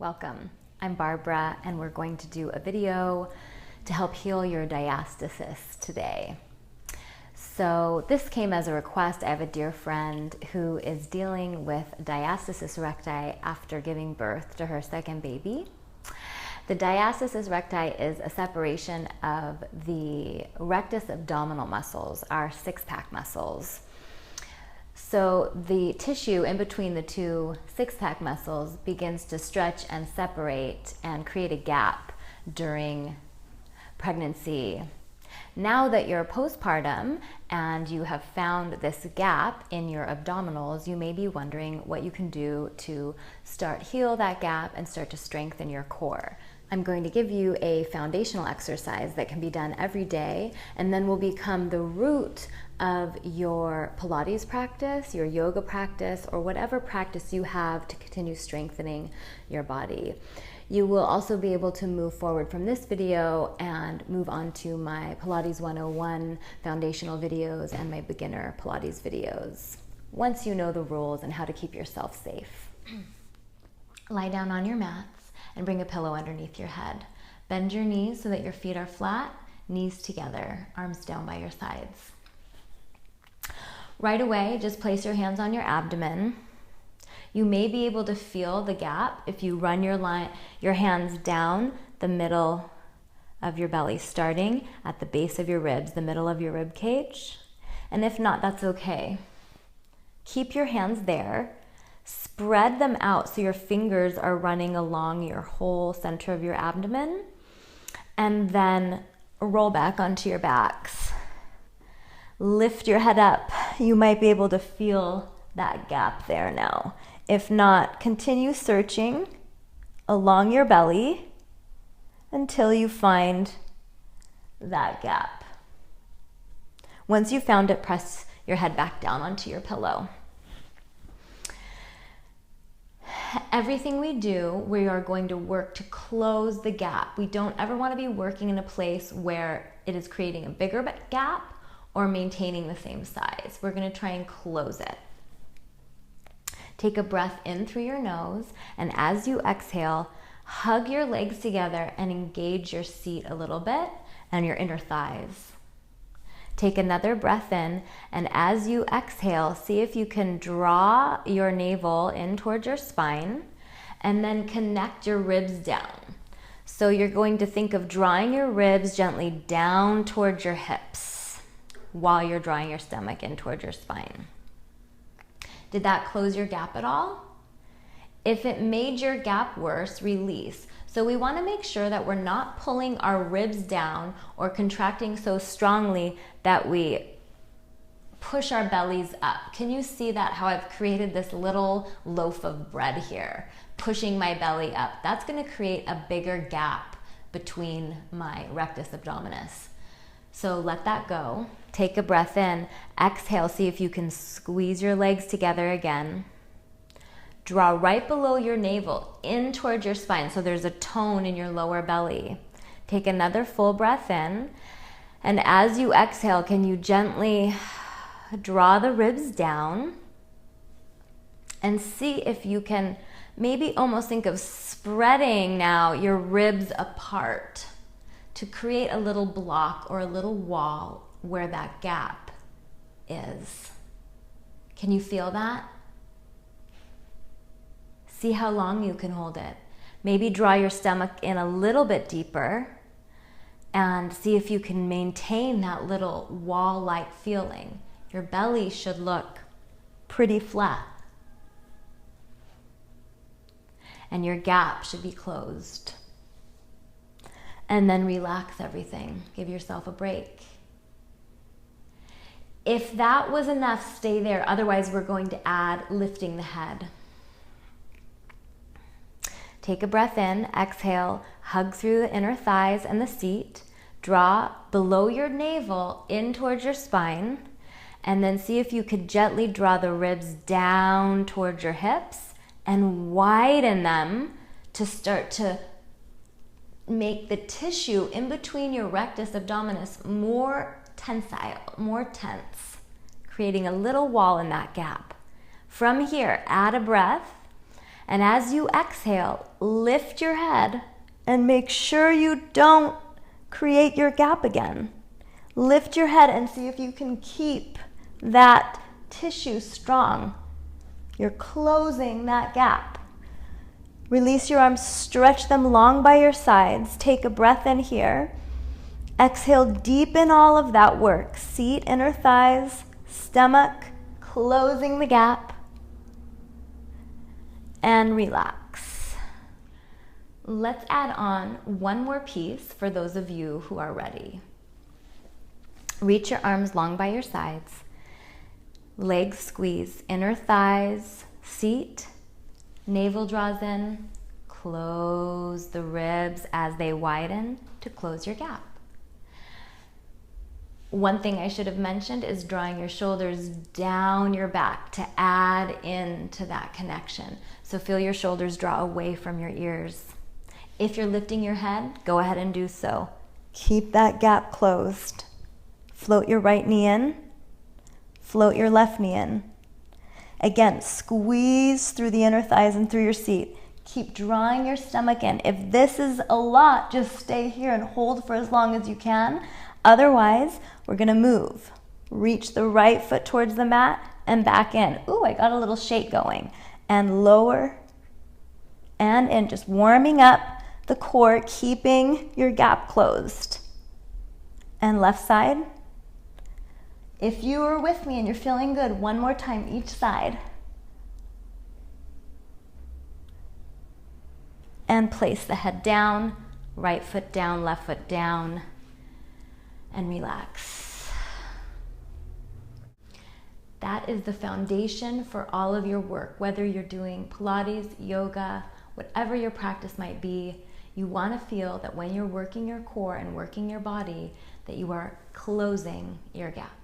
Welcome. I'm Barbara, and we're going to do a video to help heal your diastasis today. So this came as a request. I have a dear friend who is dealing with diastasis recti after giving birth to her second baby. The diastasis recti is a separation of the rectus abdominal muscles, our six-pack muscles. So the tissue in between the two six-pack muscles begins to stretch and separate and create a gap during pregnancy. Now that you're postpartum and you have found this gap in your abdominals, you may be wondering what you can do to start heal that gap and start to strengthen your core. I'm going to give you a foundational exercise that can be done every day and then will become the root of your Pilates practice, your yoga practice, or whatever practice you have to continue strengthening your body. You will also be able to move forward from this video and move on to my Pilates 101 foundational videos and my beginner Pilates videos, once you know the rules and how to keep yourself safe. Lie down on your mats and bring a pillow underneath your head. Bend your knees so that your feet are flat, knees together, arms down by your sides. Right away, just place your hands on your abdomen. You may be able to feel the gap if you run your hands down the middle of your belly, starting at the base of your ribs, the middle of your rib cage. And if not, that's okay. Keep your hands there. Spread them out so your fingers are running along your whole center of your abdomen. And then roll back onto your backs. Lift your head up. You might be able to feel that gap there now. If not, continue searching along your belly until you find that gap. Once you've found it, press your head back down onto your pillow. Everything we do, we are going to work to close the gap. We don't ever want to be working in a place where it is creating a bigger gap or maintaining the same size. We're going to try and close it. Take a breath in through your nose, and as you exhale, hug your legs together and engage your seat a little bit and your inner thighs. Take another breath in, and as you exhale, see if you can draw your navel in towards your spine and then connect your ribs down. So you're going to think of drawing your ribs gently down towards your hips while you're drawing your stomach in towards your spine. Did that close your gap at all? If it made your gap worse, release. So we want to make sure that we're not pulling our ribs down or contracting so strongly that we push our bellies up. Can you see that, how I've created this little loaf of bread here, pushing my belly up? That's going to create a bigger gap between my rectus abdominis. So let that go. Take a breath in. Exhale, see if you can squeeze your legs together again. Draw right below your navel in towards your spine so there's a tone in your lower belly. Take another full breath in. And as you exhale, can you gently draw the ribs down and see if you can maybe almost think of spreading now your ribs apart to create a little block or a little wall where that gap is. Can you feel that? See how long you can hold it. Maybe draw your stomach in a little bit deeper and see if you can maintain that little wall-like feeling. Your belly should look pretty flat. And your gap should be closed. And then relax everything. Give yourself a break. If that was enough, stay there. Otherwise, we're going to add lifting the head. Take a breath in, exhale, hug through the inner thighs and the seat. Draw below your navel in towards your spine. And then see if you could gently draw the ribs down towards your hips and widen them to start to make the tissue in between your rectus abdominis more tensile, more tense, creating a little wall in that gap. From here, add a breath And as you exhale, lift your head and make sure you don't create your gap again. Lift your head and see if you can keep that tissue strong. You're closing that gap. Release your arms, stretch them long by your sides. Take a breath in here. Exhale, deepen all of that work. Seat, inner thighs, stomach, closing the gap. And relax. Let's add on one more piece for those of you who are ready. Reach your arms long by your sides. Legs squeeze, inner thighs, seat, navel draws in, close the ribs as they widen to close your gap. One thing I should have mentioned is drawing your shoulders down your back to add into that connection. So feel your shoulders draw away from your ears. If you're lifting your head, go ahead and do so. Keep that gap closed. Float your right knee in. Float your left knee in. Again, squeeze through the inner thighs and through your seat. Keep drawing your stomach in. If this is a lot, just stay here and hold for as long as you can. Otherwise, we're gonna move. Reach the right foot towards the mat and back in. Ooh, I got a little shake going. And lower and in, just warming up the core, keeping your gap closed. And left side. If you are with me and you're feeling good, one more time each side. And place the head down, right foot down, left foot down, and relax. That is the foundation for all of your work, whether you're doing Pilates, yoga, whatever your practice might be. You want to feel that when you're working your core and working your body, that you are closing your gap.